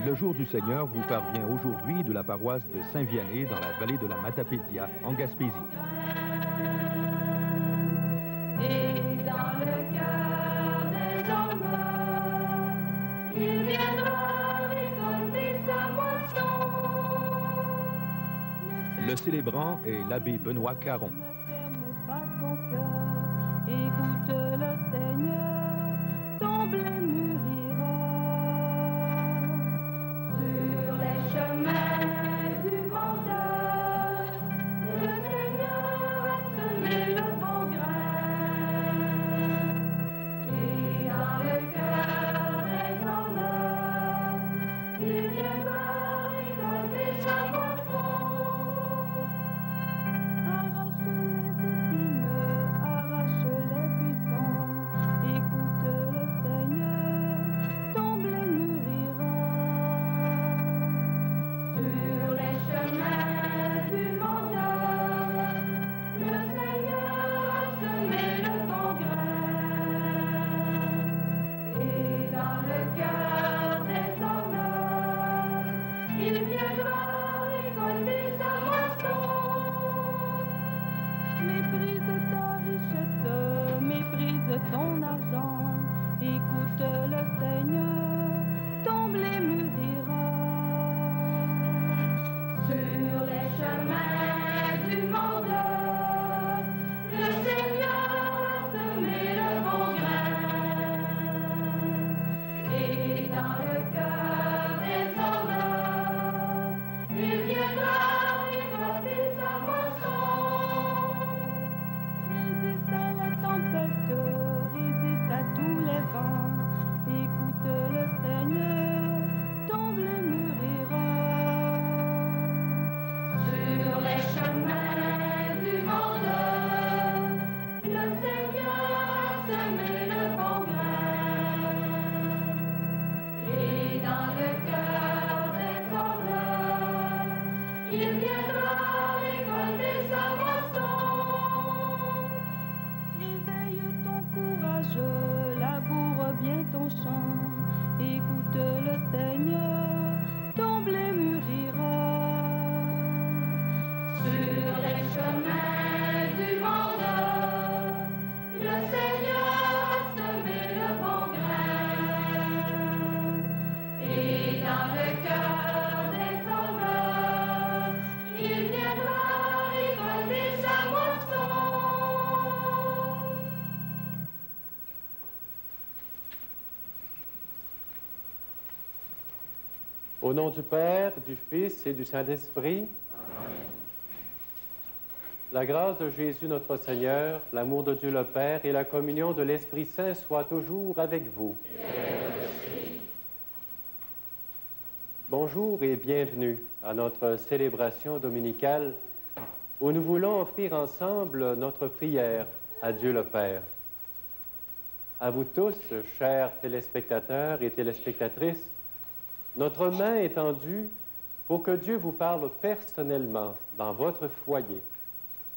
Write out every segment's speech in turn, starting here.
Le jour du Seigneur vous parvient aujourd'hui de la paroisse de Saint-Vianney dans la vallée de la Matapédia, en Gaspésie. Et dans le cœur des hommes, il viendra récolter sa moisson. Le célébrant est l'abbé Benoît Caron. Ne ferme pas ton cœur, écoute le Seigneur, ton blé mûrira. Sur les chemins du monde, le Seigneur a semé le bon grain. Et dans le cœur des hommes, il viendra récolter sa moisson. Arrache les épines, arrache les buissons, écoute le Seigneur, ton blé mûrira. Sur les chemins du monde, le Seigneur a semé le bon grain. Et dans le cœur des hommes, il viendra récolter sa moisson. Méprise ta richesse, méprise ton argent, écoute le Seigneur, ton blé mûrira. Sur les chemins du monde, le Seigneur a semé le bon grain. Et dans le cœur des hommes, il viendra récolter sa moisson. Résiste à la tempête, résiste à tous les vents, écoute le Seigneur, ton blé mûrira. Sur les chemins du monde, le Seigneur a semé le bon grain. Et dans le cœur des hommes, il viendra récolter sa moisson. Réveille ton courage, laboure bien ton champ, écoute le Seigneur, ton blé mûrira. Sur les chemins du monde, le Seigneur a semé le bon grain. Et dans le cœur des hommes, il viendra récolter sa moisson. Au nom du Père, du Fils et du Saint-Esprit, la grâce de Jésus notre Seigneur, l'amour de Dieu le Père et la communion de l'Esprit Saint soient toujours avec vous. Bonjour et bienvenue à notre célébration dominicale où nous voulons offrir ensemble notre prière à Dieu le Père. À vous tous, chers téléspectateurs et téléspectatrices, notre main est tendue pour que Dieu vous parle personnellement dans votre foyer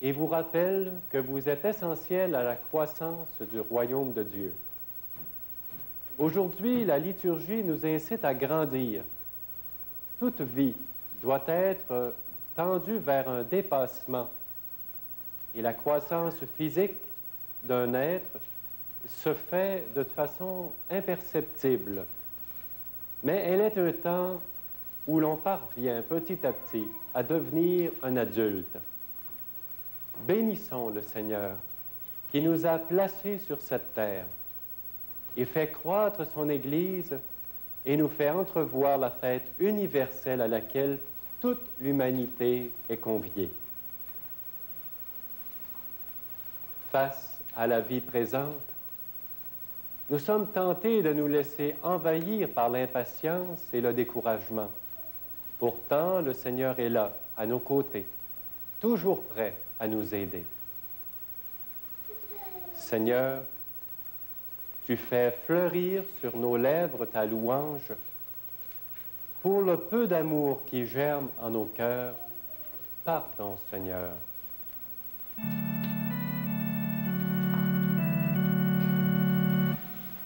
et vous rappelle que vous êtes essentiel à la croissance du royaume de Dieu. Aujourd'hui, la liturgie nous incite à grandir. Toute vie doit être tendue vers un dépassement. Et la croissance physique d'un être se fait de façon imperceptible. Mais elle est un temps où l'on parvient petit à petit à devenir un adulte. Bénissons le Seigneur qui nous a placés sur cette terre et fait croître son Église et nous fait entrevoir la fête universelle à laquelle toute l'humanité est conviée. Face à la vie présente, nous sommes tentés de nous laisser envahir par l'impatience et le découragement. Pourtant, le Seigneur est là, à nos côtés, toujours prêt à nous aider. Seigneur, tu fais fleurir sur nos lèvres ta louange. Pour le peu d'amour qui germe en nos cœurs, pardon, Seigneur.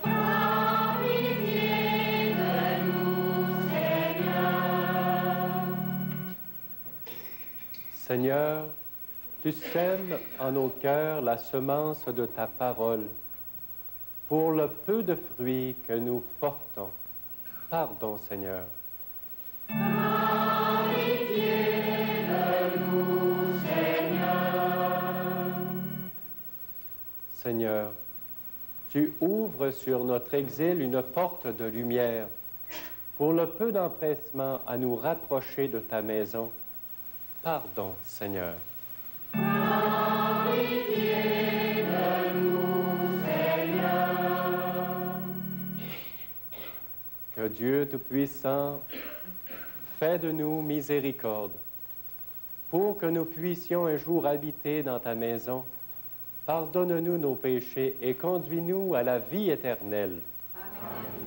Prends pitié de nous, Seigneur. Seigneur, tu sèmes en nos cœurs la semence de ta parole. Pour le peu de fruits que nous portons, pardon, Seigneur. Seigneur, tu ouvres sur notre exil une porte de lumière. Pour le peu d'empressement à nous rapprocher de ta maison, pardon, Seigneur. Que Dieu Tout-Puissant fait de nous miséricorde, pour que nous puissions un jour habiter dans ta maison. Pardonne-nous nos péchés et conduis-nous à la vie éternelle. Amen.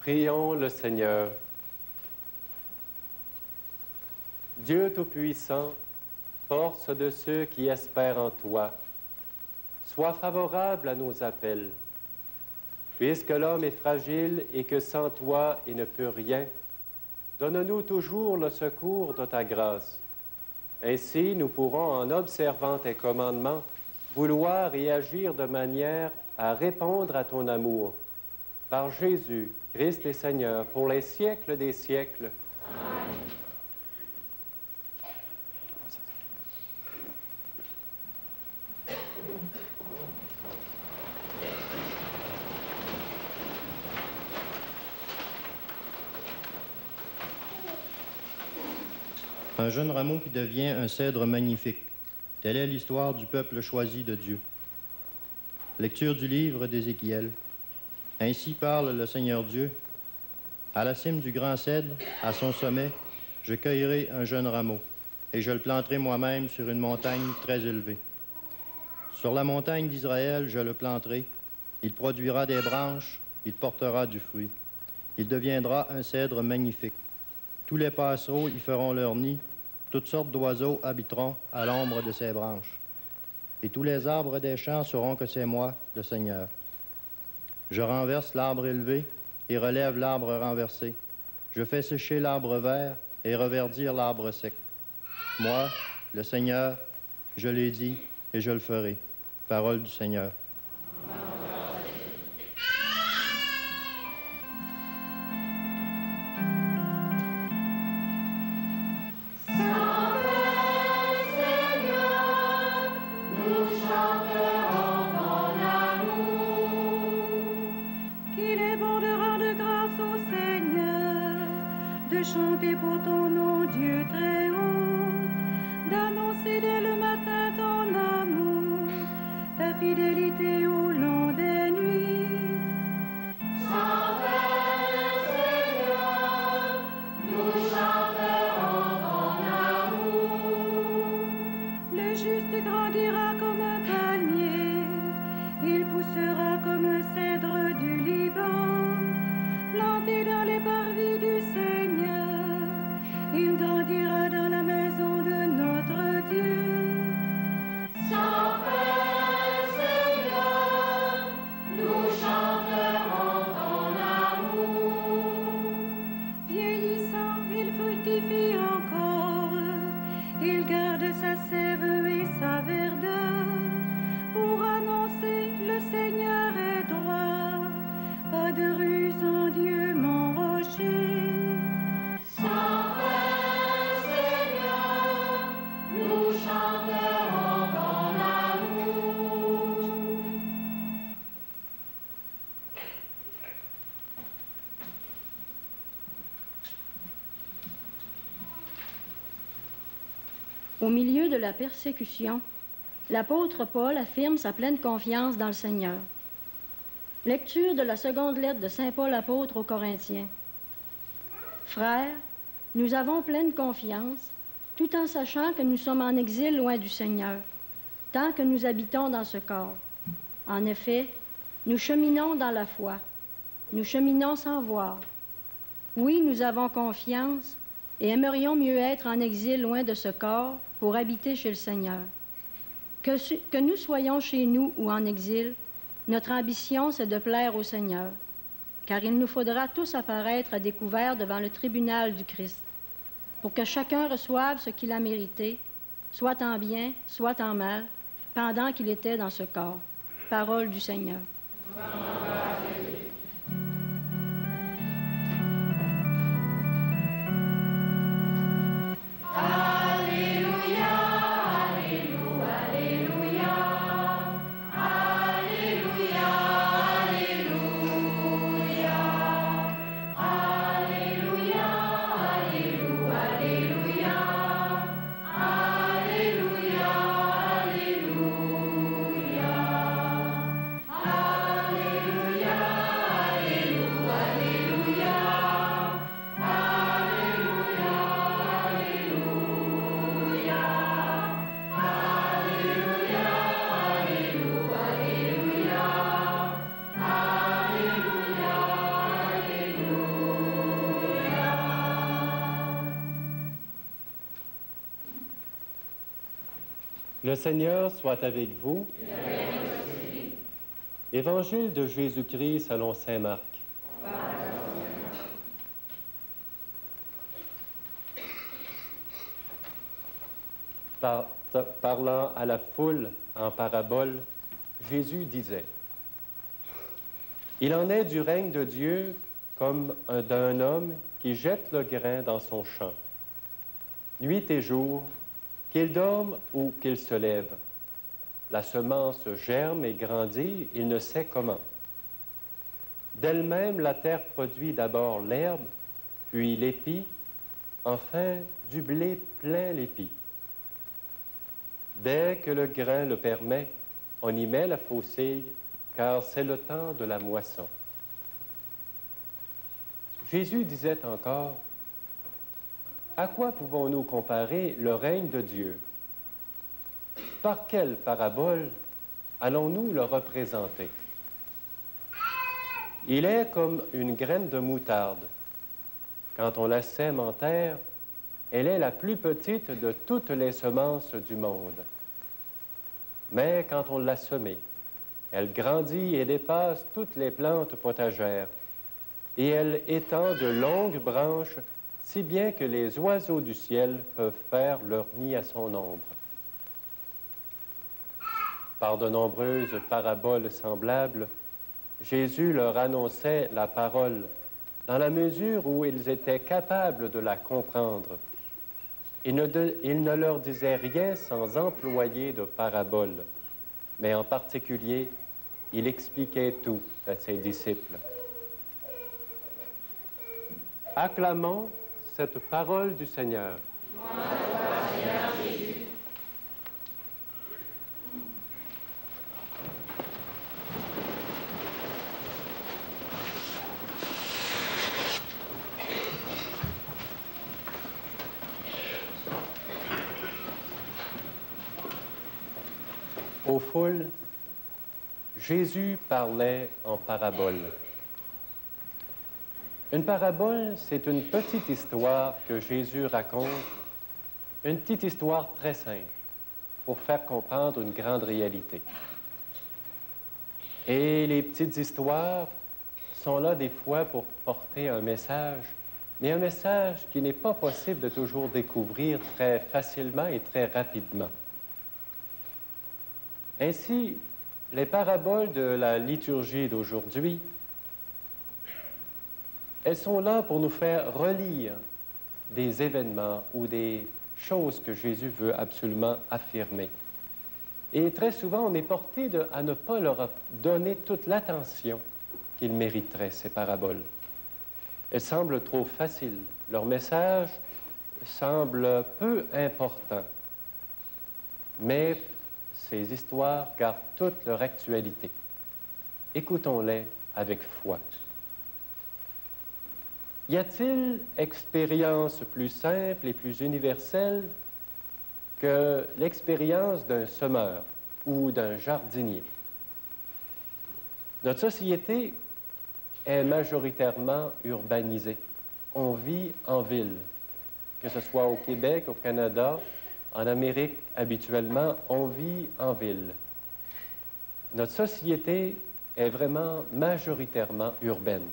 Prions le Seigneur. Dieu Tout-Puissant, force de ceux qui espèrent en toi, sois favorable à nos appels. Puisque l'homme est fragile et que sans toi il ne peut rien, donne-nous toujours le secours de ta grâce. Ainsi, nous pourrons, en observant tes commandements, vouloir et agir de manière à répondre à ton amour. Par Jésus, Christ et Seigneur, pour les siècles des siècles. Amen. Un jeune rameau qui devient un cèdre magnifique. Telle est l'histoire du peuple choisi de Dieu. Lecture du livre d'Ézéchiel. Ainsi parle le Seigneur Dieu. À la cime du grand cèdre, à son sommet, je cueillerai un jeune rameau, et je le planterai moi-même sur une montagne très élevée. Sur la montagne d'Israël, je le planterai. Il produira des branches, il portera du fruit. Il deviendra un cèdre magnifique. Tous les passereaux y feront leur nid, toutes sortes d'oiseaux habiteront à l'ombre de ses branches. Et tous les arbres des champs sauront que c'est moi, le Seigneur. Je renverse l'arbre élevé et relève l'arbre renversé. Je fais sécher l'arbre vert et reverdir l'arbre sec. Moi, le Seigneur, je l'ai dit et je le ferai. Parole du Seigneur. Au milieu de la persécution, l'apôtre Paul affirme sa pleine confiance dans le Seigneur. Lecture de la seconde lettre de saint Paul apôtre aux Corinthiens. Frères, nous avons pleine confiance, tout en sachant que nous sommes en exil loin du Seigneur, tant que nous habitons dans ce corps. En effet, nous cheminons dans la foi, nous cheminons sans voir. Oui, nous avons confiance et aimerions mieux être en exil loin de ce corps pour habiter chez le Seigneur. Que nous soyons chez nous ou en exil, notre ambition, c'est de plaire au Seigneur, car il nous faudra tous apparaître à découvert devant le tribunal du Christ, pour que chacun reçoive ce qu'il a mérité, soit en bien, soit en mal, pendant qu'il était dans ce corps. Parole du Seigneur. Le Seigneur soit avec vous. Évangile de Jésus-Christ selon saint Marc. Parlant à la foule en parabole, Jésus disait: « Il en est du règne de Dieu comme d'un homme qui jette le grain dans son champ. Nuit et jour, qu'il dorme ou qu'il se lève, la semence germe et grandit, il ne sait comment. D'elle-même, la terre produit d'abord l'herbe, puis l'épi, enfin du blé plein l'épi. Dès que le grain le permet, on y met la faucille, car c'est le temps de la moisson. » Jésus disait encore: « À quoi pouvons-nous comparer le règne de Dieu? Par quelle parabole allons-nous le représenter? Il est comme une graine de moutarde. Quand on la sème en terre, elle est la plus petite de toutes les semences du monde. Mais quand on l'a semée, elle grandit et dépasse toutes les plantes potagères, et elle étend de longues branches, si bien que les oiseaux du ciel peuvent faire leur nid à son ombre. » Par de nombreuses paraboles semblables, Jésus leur annonçait la parole dans la mesure où ils étaient capables de la comprendre. Il ne leur disait rien sans employer de paraboles, mais en particulier, il expliquait tout à ses disciples. Acclamons cette parole du Seigneur. Aux foules, Jésus parlait en parabole. Une parabole, c'est une petite histoire que Jésus raconte, une petite histoire très simple, pour faire comprendre une grande réalité. Et les petites histoires sont là des fois pour porter un message, mais un message qui n'est pas possible de toujours découvrir très facilement et très rapidement. Ainsi, les paraboles de la liturgie d'aujourd'hui, elles sont là pour nous faire relire des événements ou des choses que Jésus veut absolument affirmer. Et très souvent, on est porté à ne pas leur donner toute l'attention qu'ils mériteraient, ces paraboles. Elles semblent trop faciles. Leur message semble peu important. mais ces histoires gardent toute leur actualité. Écoutons-les avec foi. Y a-t-il expérience plus simple et plus universelle que l'expérience d'un semeur ou d'un jardinier? Notre société est majoritairement urbanisée. On vit en ville, que ce soit au Québec, au Canada, en Amérique, habituellement, on vit en ville. Notre société est vraiment majoritairement urbaine.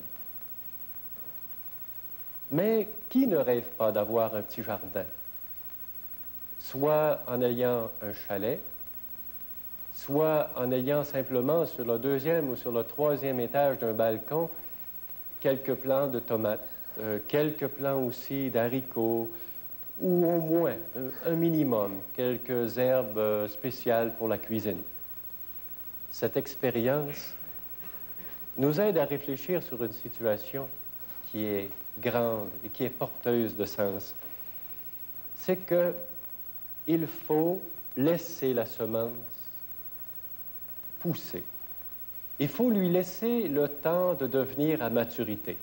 Mais qui ne rêve pas d'avoir un petit jardin? Soit en ayant un chalet, soit en ayant simplement sur le 2e ou sur le 3e étage d'un balcon quelques plants de tomates, quelques plants aussi d'haricots, ou au moins un minimum, quelques herbes spéciales pour la cuisine. Cette expérience nous aide à réfléchir sur une situation qui est grande et qui est porteuse de sens. C'est qu'il faut laisser la semence pousser. Il faut lui laisser le temps de devenir à maturité.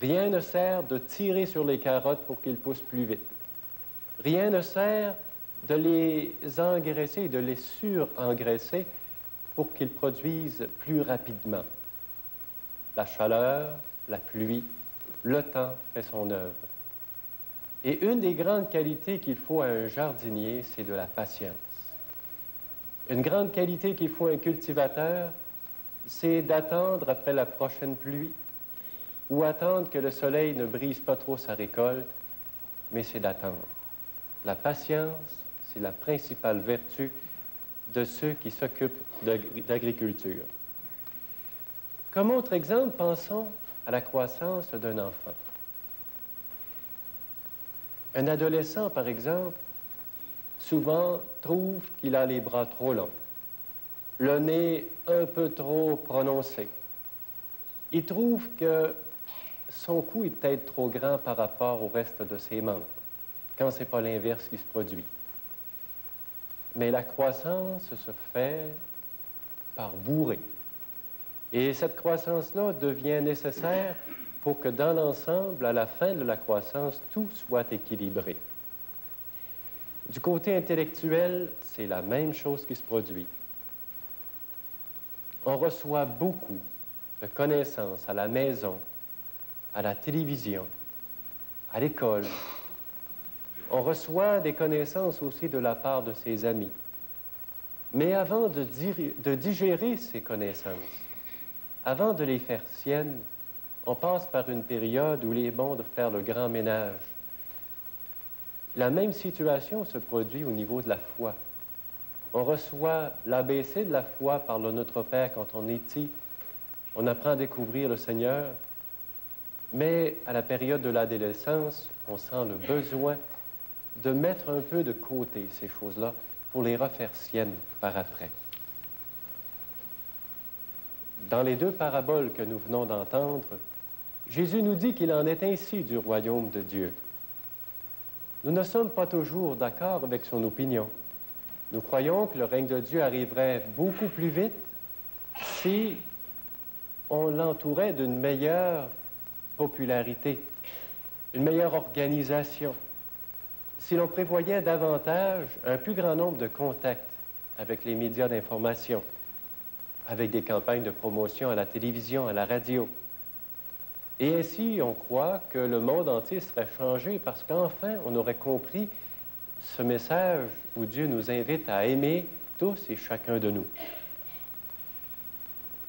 Rien ne sert de tirer sur les carottes pour qu'ils poussent plus vite. Rien ne sert de les engraisser et de les surengraisser pour qu'ils produisent plus rapidement. La chaleur, la pluie, le temps fait son œuvre. Et une des grandes qualités qu'il faut à un jardinier, c'est de la patience. Une grande qualité qu'il faut à un cultivateur, c'est d'attendre après la prochaine pluie ou attendre que le soleil ne brise pas trop sa récolte, mais c'est d'attendre. La patience, c'est la principale vertu de ceux qui s'occupent d'agriculture. Comme autre exemple, pensons à la croissance d'un enfant. Un adolescent, par exemple, souvent trouve qu'il a les bras trop longs, le nez un peu trop prononcé. Il trouve que son cou est peut-être trop grand par rapport au reste de ses membres, quand ce n'est pas l'inverse qui se produit. Mais la croissance se fait par bourrée. Et cette croissance-là devient nécessaire pour que dans l'ensemble, à la fin de la croissance, tout soit équilibré. Du côté intellectuel, c'est la même chose qui se produit. On reçoit beaucoup de connaissances à la maison, à la télévision, à l'école. On reçoit des connaissances aussi de la part de ses amis. Mais avant de digérer ces connaissances, avant de les faire siennes, on passe par une période où il est bon de faire le grand ménage. La même situation se produit au niveau de la foi. On reçoit l'ABC de la foi par le Notre Père quand on est petit. On apprend à découvrir le Seigneur. Mais à la période de l'adolescence, on sent le besoin de mettre un peu de côté ces choses-là pour les refaire siennes par après. Dans les deux paraboles que nous venons d'entendre, Jésus nous dit qu'il en est ainsi du royaume de Dieu. Nous ne sommes pas toujours d'accord avec son opinion. Nous croyons que le règne de Dieu arriverait beaucoup plus vite si on l'entourait d'une meilleure popularité, une meilleure organisation, si l'on prévoyait davantage un plus grand nombre de contacts avec les médias d'information, avec des campagnes de promotion à la télévision, à la radio. Et ainsi, on croit que le monde entier serait changé parce qu'enfin, on aurait compris ce message où Dieu nous invite à aimer tous et chacun de nous.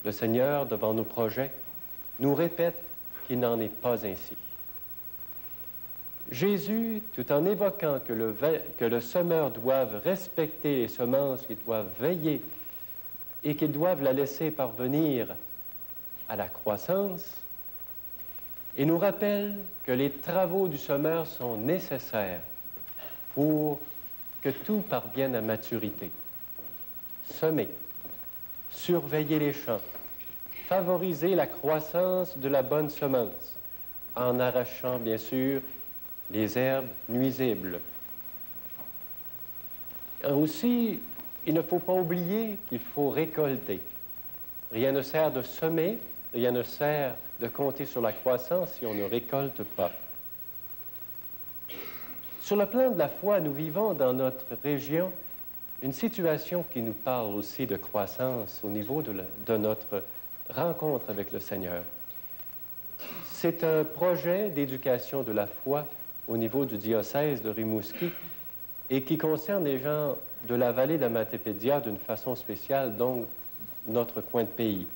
Le Seigneur, devant nos projets, nous répète qu'il n'en est pas ainsi. Jésus, tout en évoquant que le semeur doive respecter les semences, qu'il doit veiller et qu'ils doivent la laisser parvenir à la croissance, et nous rappelle que les travaux du semeur sont nécessaires pour que tout parvienne à maturité. Semer, surveiller les champs, favoriser la croissance de la bonne semence, en arrachant, bien sûr, les herbes nuisibles. Aussi, il ne faut pas oublier qu'il faut récolter. Rien ne sert de semer, rien ne sert de compter sur la croissance si on ne récolte pas. Sur le plan de la foi, nous vivons dans notre région une situation qui nous parle aussi de croissance au niveau de notre rencontre avec le Seigneur. C'est un projet d'éducation de la foi au niveau du diocèse de Rimouski et qui concerne les gens de la vallée de la Matapédia d'une façon spéciale, donc notre coin de pays.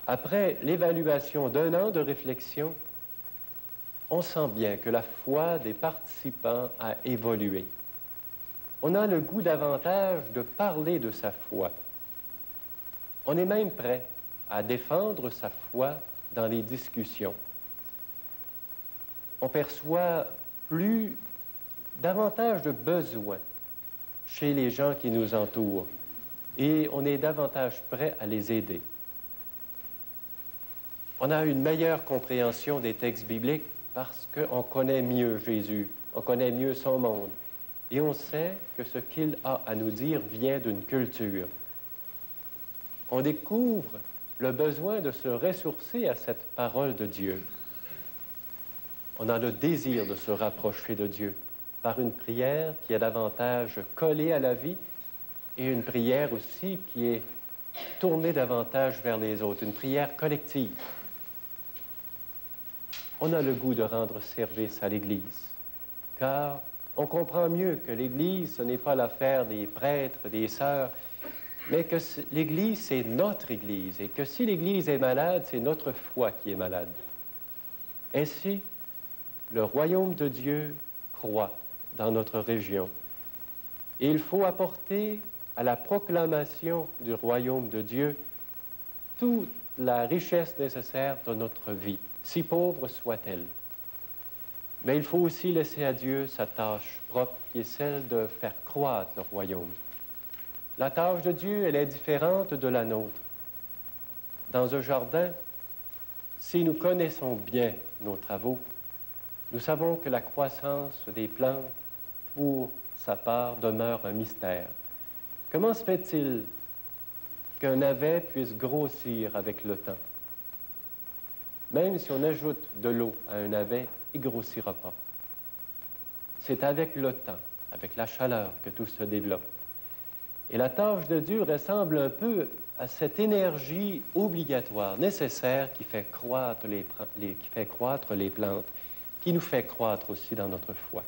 Après l'évaluation d'un an de réflexion, on sent bien que la foi des participants a évolué. On a le goût davantage de parler de sa foi. On est même prêt à défendre sa foi dans les discussions. On perçoit davantage de besoins chez les gens qui nous entourent et on est davantage prêt à les aider. On a une meilleure compréhension des textes bibliques parce qu'on connaît mieux Jésus, on connaît mieux son monde et on sait que ce qu'il a à nous dire vient d'une culture. On découvre le besoin de se ressourcer à cette parole de Dieu. On a le désir de se rapprocher de Dieu par une prière qui est davantage collée à la vie et une prière aussi qui est tournée davantage vers les autres, une prière collective. On a le goût de rendre service à l'Église, car on comprend mieux que l'Église, ce n'est pas l'affaire des prêtres, des sœurs, mais que l'Église, c'est notre Église, et que si l'Église est malade, c'est notre foi qui est malade. Ainsi, le royaume de Dieu croît dans notre région. Et il faut apporter à la proclamation du royaume de Dieu toute la richesse nécessaire de notre vie, si pauvre soit-elle. Mais il faut aussi laisser à Dieu sa tâche propre, qui est celle de faire croître le royaume. La tâche de Dieu, elle est différente de la nôtre. Dans un jardin, si nous connaissons bien nos travaux, nous savons que la croissance des plantes, pour sa part, demeure un mystère. Comment se fait-il qu'un navet puisse grossir avec le temps? Même si on ajoute de l'eau à un navet, il ne grossira pas. C'est avec le temps, avec la chaleur, que tout se développe. Et la tâche de Dieu ressemble un peu à cette énergie obligatoire, nécessaire, qui fait croître les plantes, qui nous fait croître aussi dans notre foi.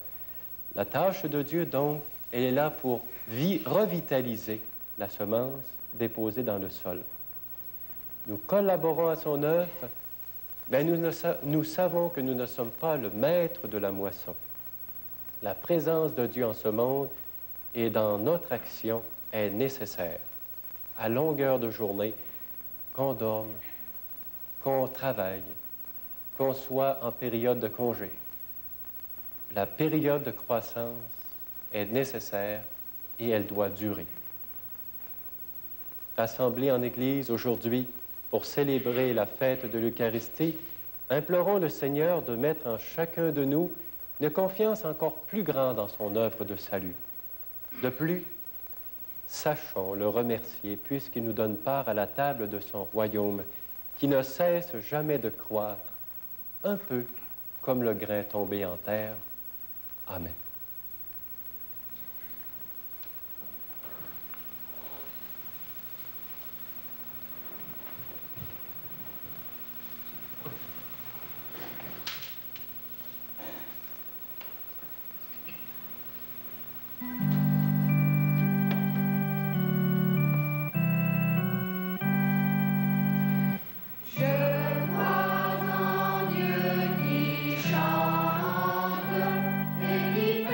La tâche de Dieu, donc, elle est là pour revitaliser la semence déposée dans le sol. Nous collaborons à son œuvre, mais nous savons que nous ne sommes pas le maître de la moisson. La présence de Dieu en ce monde et dans notre action est nécessaire. À longueur de journée, qu'on dorme, qu'on travaille, qu'on soit en période de congé. La période de croissance est nécessaire et elle doit durer. Rassemblés en Église aujourd'hui pour célébrer la fête de l'Eucharistie, implorons le Seigneur de mettre en chacun de nous une confiance encore plus grande dans son œuvre de salut. De plus, sachons le remercier puisqu'il nous donne part à la table de son royaume qui ne cesse jamais de croître, un peu comme le grain tombé en terre. Amen. Qui chante et qui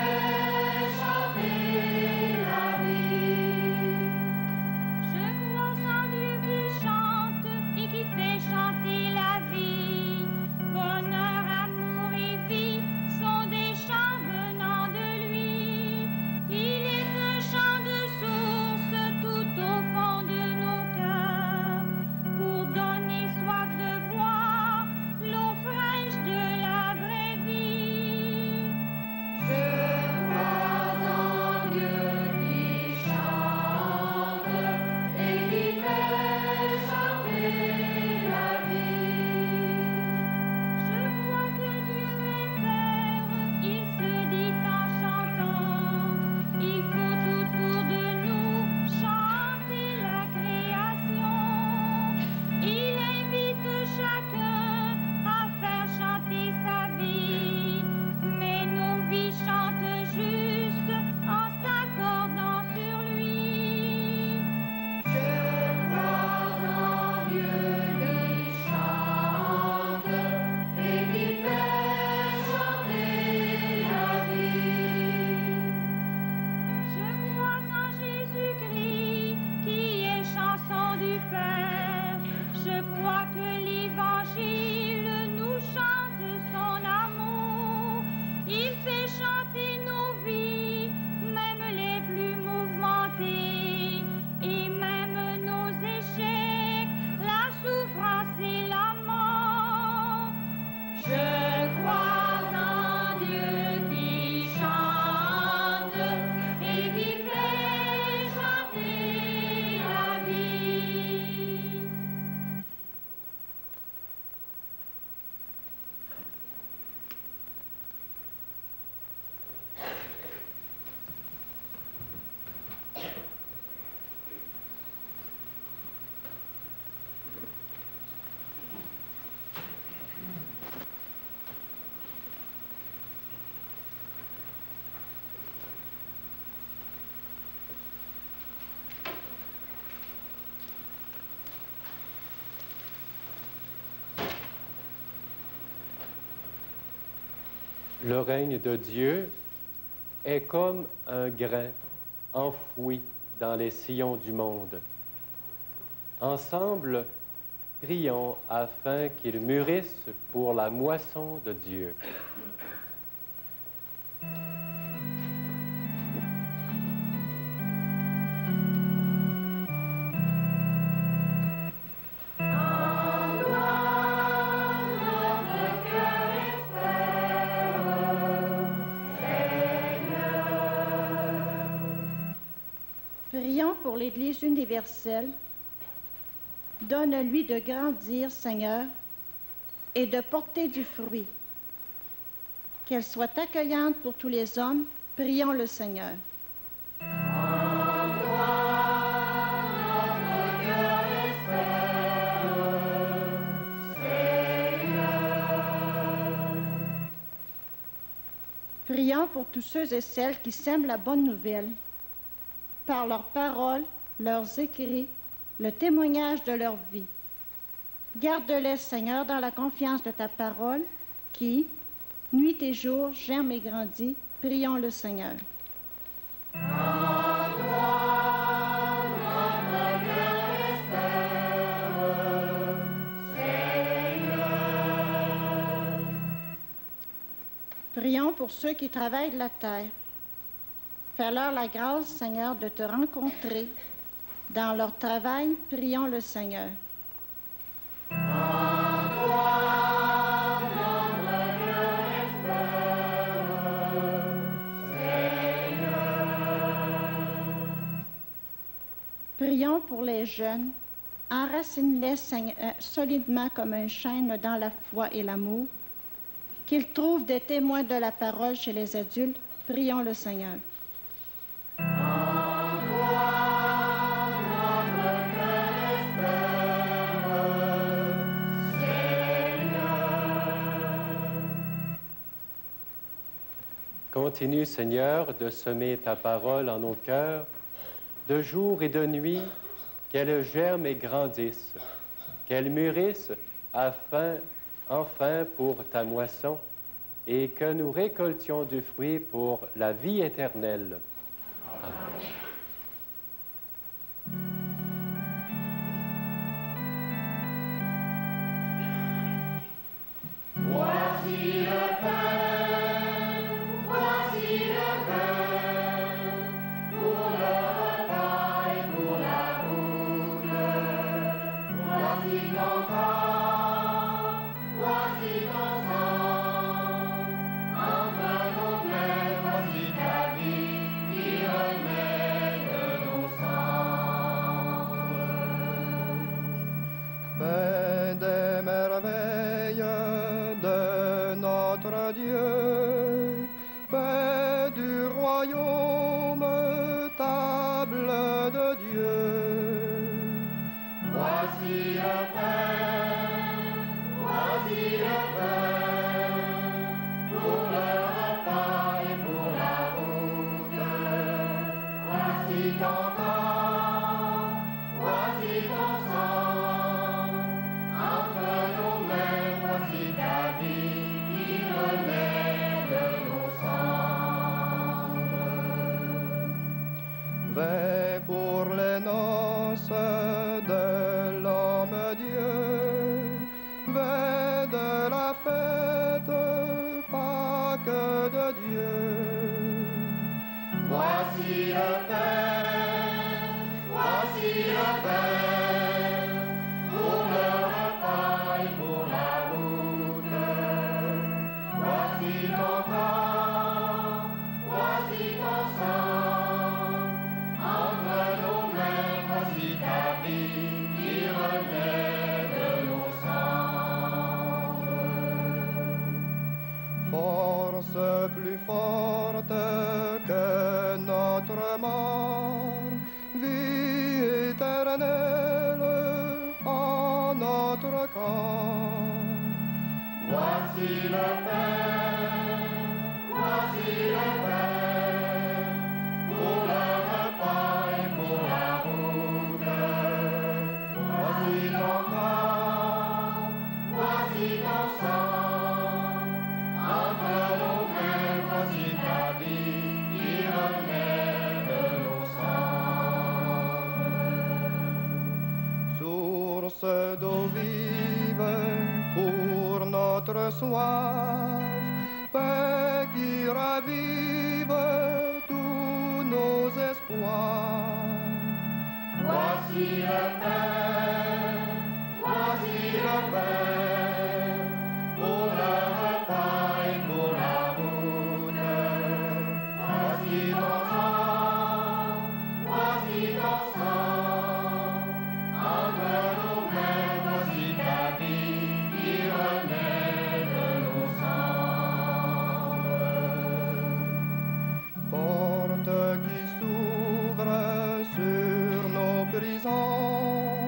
Le règne de Dieu est comme un grain enfoui dans les sillons du monde. Ensemble, prions afin qu'il mûrisse pour la moisson de Dieu. Prions pour l'Église universelle. Donne-lui de grandir, Seigneur, et de porter du fruit. Qu'elle soit accueillante pour tous les hommes. Prions le Seigneur. Prions pour tous ceux et celles qui sèment la bonne nouvelle. Par leurs paroles, leurs écrits, le témoignage de leur vie. Garde-les, Seigneur, dans la confiance de ta parole, qui, nuit et jour, germe et grandit. Prions le Seigneur. Prions pour ceux qui travaillent la terre. Fais-leur la grâce, Seigneur, de te rencontrer. Dans leur travail, prions le Seigneur. Prions pour les jeunes. Enracine-les solidement comme un chêne dans la foi et l'amour. Qu'ils trouvent des témoins de la parole chez les adultes. Prions le Seigneur. Continue, Seigneur, de semer ta parole en nos cœurs, de jour et de nuit, qu'elle germe et grandisse, qu'elle mûrisse enfin pour ta moisson, et que nous récoltions du fruit pour la vie éternelle. Amen. Voici le pain, voici le pain, pour le repas et pour la route. Voici ton corps, voici ton sang, entre nos mains, voici ta vie qui remet de nos cendres. Pain des merveilles de notre Dieu, paix du royaume, table de Dieu. Voici le pain, voici le pain, pour le repas et pour la route. Voici ton corps, voici ton sang, entre nos mains, voici ta vie qui remet de nos cendres. Vin pour les noces de l'homme-dieu, vin de la fête, Pâques de Dieu. Voici le pain, voici le pain, pour le repas et pour la route. Voici ton corps, voici ton sang, entre nos mains, voici ta vie qui remet de nos cendres. Force plus forte que notre mort, vie éternelle en notre corps. Voici le pain, voici le pain, pour le repas et pour la route. Voici ton corps, voici ton sang, entre nos mains. source d'eau vive pour notre soif, paix qui ravive tous nos espoirs. Voici le pain, voici le pain, pour le repas et pour la route. Voici ton sang, voici ton sang, entre nos mains, voici ta vie qui renaît de nos cendres. Porte qui s'ouvre sur nos prisons,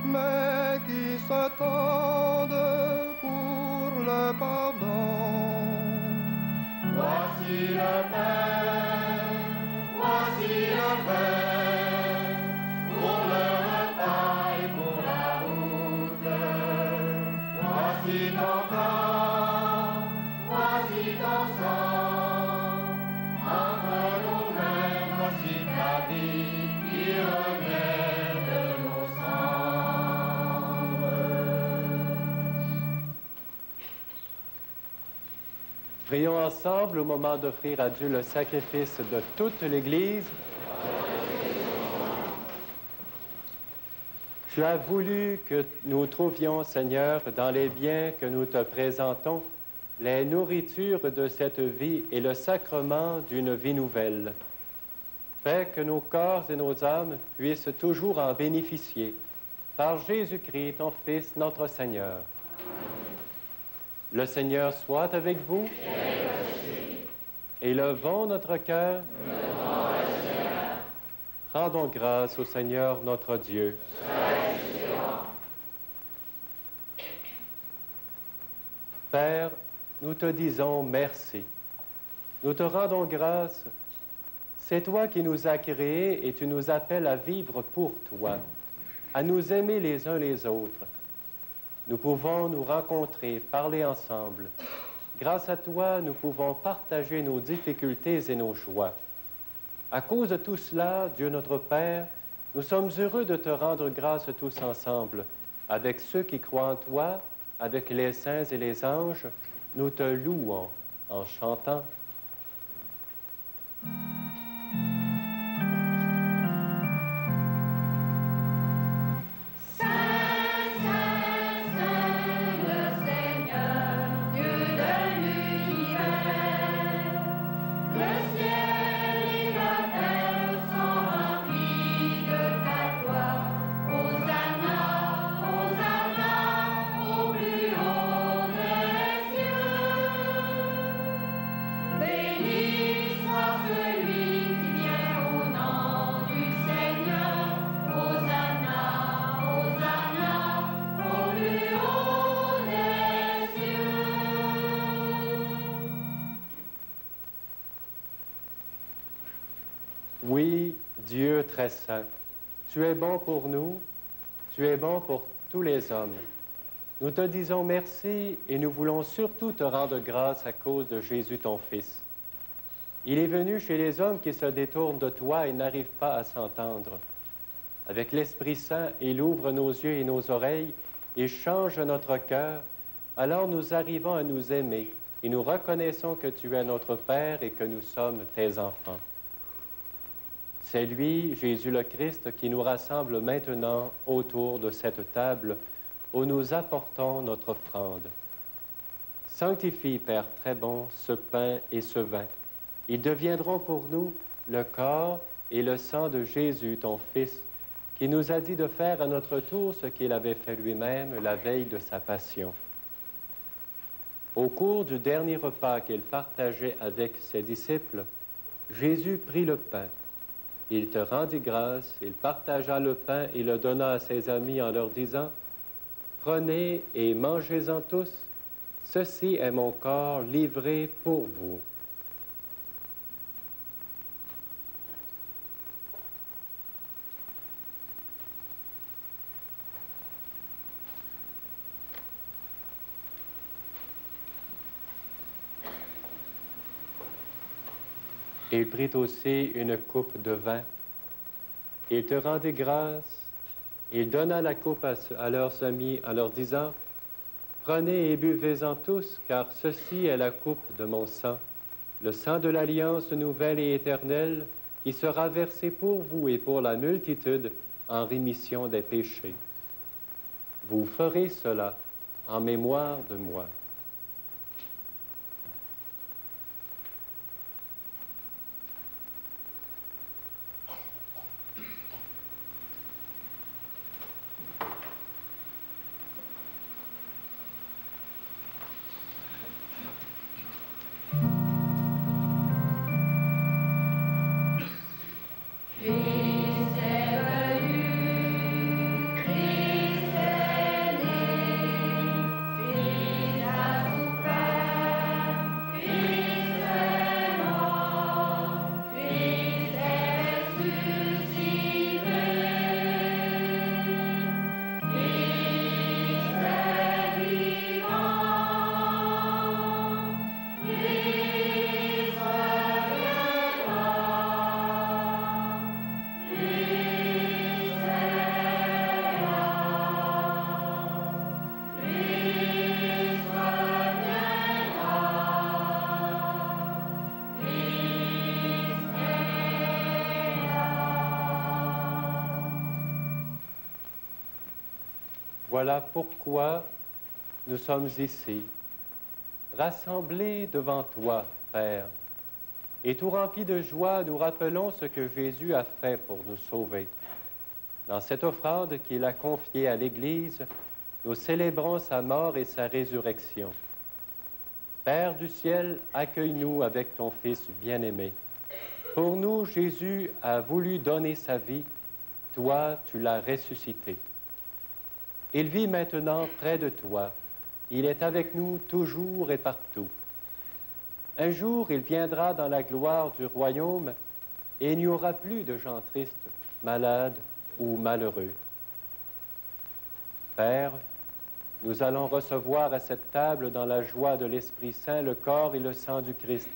mais qui se tendent pour le pardon. Voici le pain, voici le pain, pour le repas et pour la route. Voici ton corps, voici ton sang, entre nos mains, voici ta vie qui renaît de nos cendres. Prions ensemble au moment d'offrir à Dieu le sacrifice de toute l'Église. Tu as voulu que nous trouvions, Seigneur, dans les biens que nous te présentons, les nourritures de cette vie et le sacrement d'une vie nouvelle. Fais que nos corps et nos âmes puissent toujours en bénéficier. Par Jésus-Christ, ton Fils, notre Seigneur. Le Seigneur soit avec vous. Élevons notre cœur. Rendons grâce au Seigneur notre Dieu. Père, nous te disons merci. Nous te rendons grâce. C'est toi qui nous as créés et tu nous appelles à vivre pour toi, à nous aimer les uns les autres. Nous pouvons nous rencontrer, parler ensemble. Grâce à toi, nous pouvons partager nos difficultés et nos joies. À cause de tout cela, Dieu notre Père, nous sommes heureux de te rendre grâce tous ensemble. Avec ceux qui croient en toi, avec les saints et les anges, nous te louons en chantant. Oui, Dieu très saint, tu es bon pour nous, tu es bon pour tous les hommes. Nous te disons merci et nous voulons surtout te rendre grâce à cause de Jésus, ton Fils. Il est venu chez les hommes qui se détournent de toi et n'arrivent pas à s'entendre. Avec l'Esprit Saint, il ouvre nos yeux et nos oreilles et change notre cœur. Alors nous arrivons à nous aimer et nous reconnaissons que tu es notre Père et que nous sommes tes enfants. C'est lui, Jésus le Christ, qui nous rassemble maintenant autour de cette table où nous apportons notre offrande. Sanctifie, Père très bon, ce pain et ce vin. Ils deviendront pour nous le corps et le sang de Jésus, ton Fils, qui nous a dit de faire à notre tour ce qu'il avait fait lui-même la veille de sa passion. Au cours du dernier repas qu'il partageait avec ses disciples, Jésus prit le pain. Il te rendit grâce, il partagea le pain et le donna à ses amis en leur disant, « Prenez et mangez-en tous, ceci est mon corps livré pour vous. » Il prit aussi une coupe de vin. Il te rendit grâce, Il donna la coupe à leurs amis en leur disant, « Prenez et buvez-en tous, car ceci est la coupe de mon sang, le sang de l'alliance nouvelle et éternelle, qui sera versé pour vous et pour la multitude en rémission des péchés. Vous ferez cela en mémoire de moi. » Voilà pourquoi nous sommes ici, rassemblés devant toi, Père, et tout remplis de joie, nous rappelons ce que Jésus a fait pour nous sauver. Dans cette offrande qu'il a confiée à l'Église, nous célébrons sa mort et sa résurrection. Père du ciel, accueille-nous avec ton Fils bien-aimé. Pour nous, Jésus a voulu donner sa vie, toi, tu l'as ressuscité. Il vit maintenant près de toi. Il est avec nous toujours et partout. Un jour, il viendra dans la gloire du royaume et il n'y aura plus de gens tristes, malades ou malheureux. Père, nous allons recevoir à cette table dans la joie de l'Esprit Saint le corps et le sang du Christ.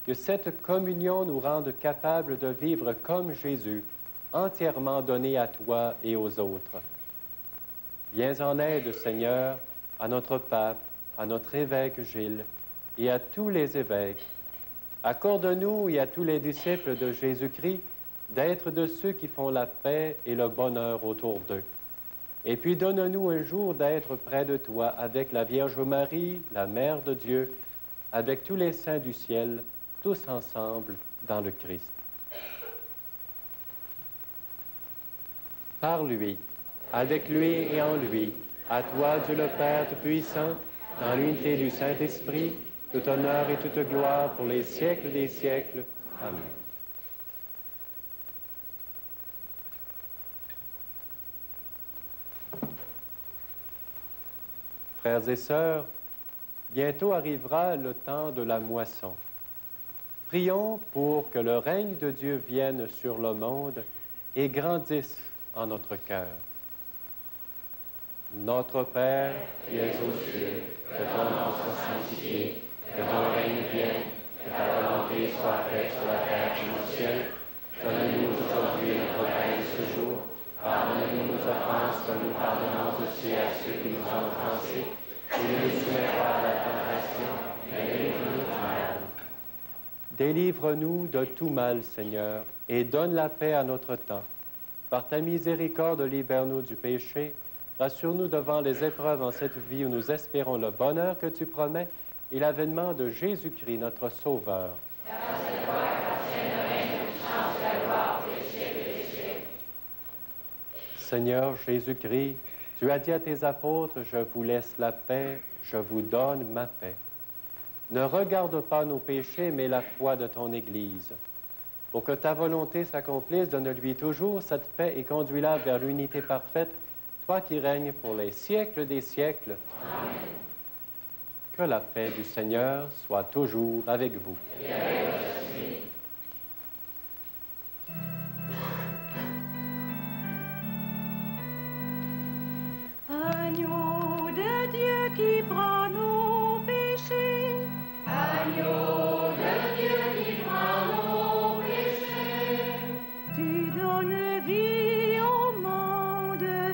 Que cette communion nous rende capables de vivre comme Jésus, entièrement donné à toi et aux autres. Viens en aide, Seigneur, à notre pape, à notre évêque Gilles et à tous les évêques. Accorde-nous et à tous les disciples de Jésus-Christ d'être de ceux qui font la paix et le bonheur autour d'eux. Et puis donne-nous un jour d'être près de toi avec la Vierge Marie, la Mère de Dieu, avec tous les saints du ciel, tous ensemble dans le Christ. Par lui, avec lui et en lui, à toi, Dieu le Père Tout-Puissant, dans l'unité du Saint-Esprit, tout honneur et toute gloire pour les siècles des siècles. Amen. Frères et sœurs, bientôt arrivera le temps de la moisson. Prions pour que le règne de Dieu vienne sur le monde et grandisse en notre cœur. Notre Père, qui es aux cieux, que ton nom soit sanctifié, que ton règne vienne, que ta volonté soit faite sur la terre comme au ciel. Donne-nous aujourd'hui notre pain de ce jour. Pardonne-nous nos offenses, comme nous pardonnons aussi à ceux qui nous ont offensés. Et ne nous soumets pas à la tentation, mais délivre-nous du mal. Délivre-nous de tout mal, Seigneur, et donne la paix à notre temps. Par ta miséricorde, libère-nous du péché. Rassure-nous devant les épreuves en cette vie où nous espérons le bonheur que tu promets et l'avènement de Jésus-Christ, notre Sauveur. Car c'est toi qui appartiens le règne, la puissance, la gloire pour les siècles des siècles. Seigneur Jésus-Christ, tu as dit à tes apôtres, je vous laisse la paix, je vous donne ma paix. Ne regarde pas nos péchés, mais la foi de ton Église. Pour que ta volonté s'accomplisse, donne-lui toujours cette paix et conduis-la vers l'unité parfaite, toi qui règnes pour les siècles des siècles. Amen. Que la paix du Seigneur soit toujours avec vous. Et avec votre esprit. Agneau de Dieu qui prend nos péchés. Agneau de Dieu qui prend nos péchés. Tu donnes vie au monde.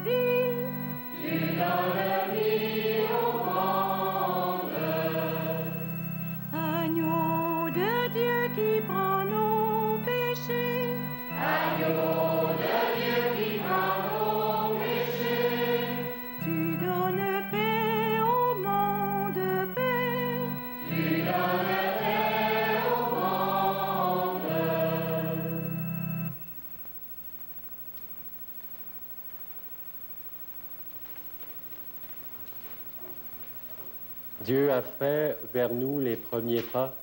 Dieu a fait vers nous les premiers pas.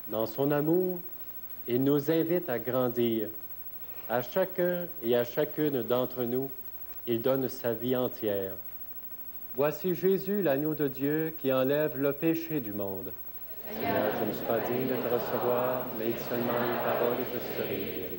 Dans son amour, il nous invite à grandir. À chacun et à chacune d'entre nous, il donne sa vie entière. Voici Jésus, l'agneau de Dieu, qui enlève le péché du monde. Seigneur, je ne suis pas digne de te recevoir, mais dis seulement une parole et je serai guéri.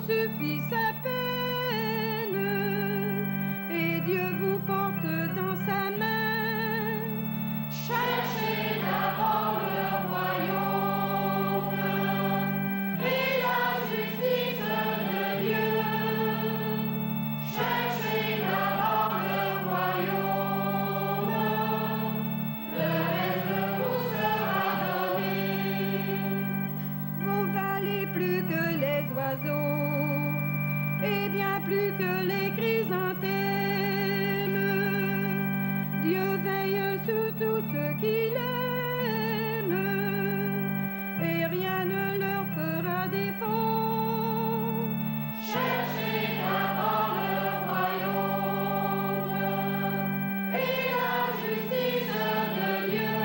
suffit sa peine, et Dieu vous porte dans sa main. Cherchez d'abord le royaume et la justice de Dieu. Cherchez d'abord le royaume, le reste vous sera donné. Vous valez plus que les oiseaux, et bien plus que les chrysanthèmes. Dieu veille sur tous ceux qu'il aime, et rien ne leur fera défaut. Cherchez d'abord le royaume et la justice de Dieu.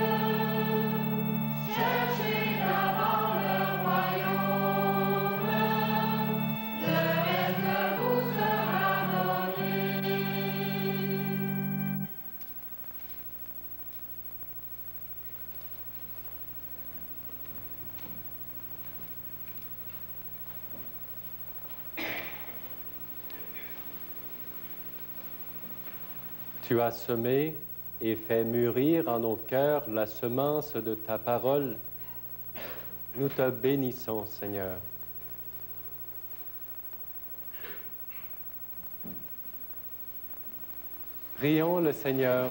Cherchez d'abord le royaume, le reste vous sera donné. Tu as semé et fait mûrir en nos cœurs la semence de ta parole. Nous te bénissons, Seigneur. Prions le Seigneur.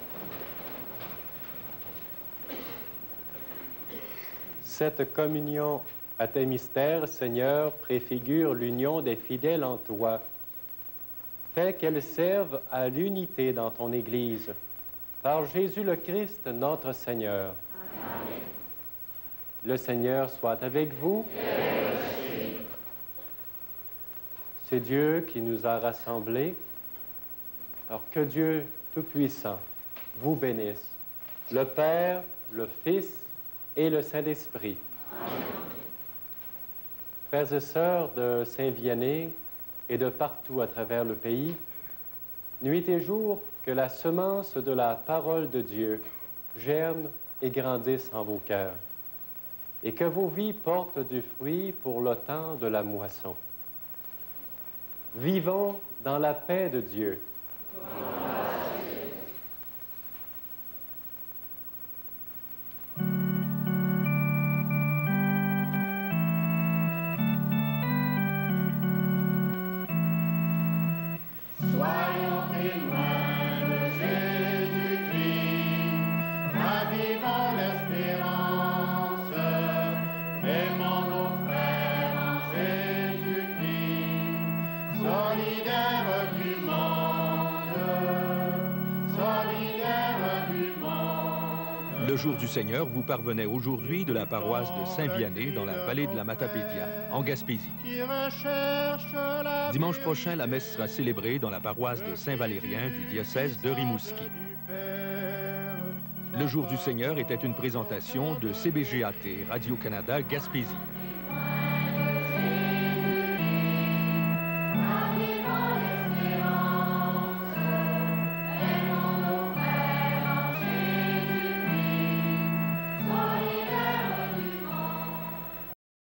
Cette communion à tes mystères, Seigneur, préfigure l'union des fidèles en toi. Fais qu'elle serve à l'unité dans ton Église. Par Jésus le Christ, notre Seigneur. Amen. Le Seigneur soit avec vous. C'est Dieu qui nous a rassemblés. Alors que Dieu Tout-Puissant vous bénisse, le Père, le Fils et le Saint-Esprit. Frères et sœurs de Saint-Vianney et de partout à travers le pays, nuit et jour, que la semence de la parole de Dieu germe et grandisse en vos cœurs, et que vos vies portent du fruit pour le temps de la moisson. Vivons dans la paix de Dieu. Soyons témoins de Jésus-Christ, ravivons l'espérance, aimons nos frères en Jésus-Christ, solidaires du monde, solidaires du monde. Le jour du Seigneur vous parvenait aujourd'hui de la paroisse de Saint-Vianney dans la vallée de la Matapédia, en Gaspésie. Dimanche prochain, la messe sera célébrée dans la paroisse de Saint-Valérien du diocèse de Rimouski. Le jour du Seigneur était une présentation de CBGAT, Radio-Canada Gaspésie.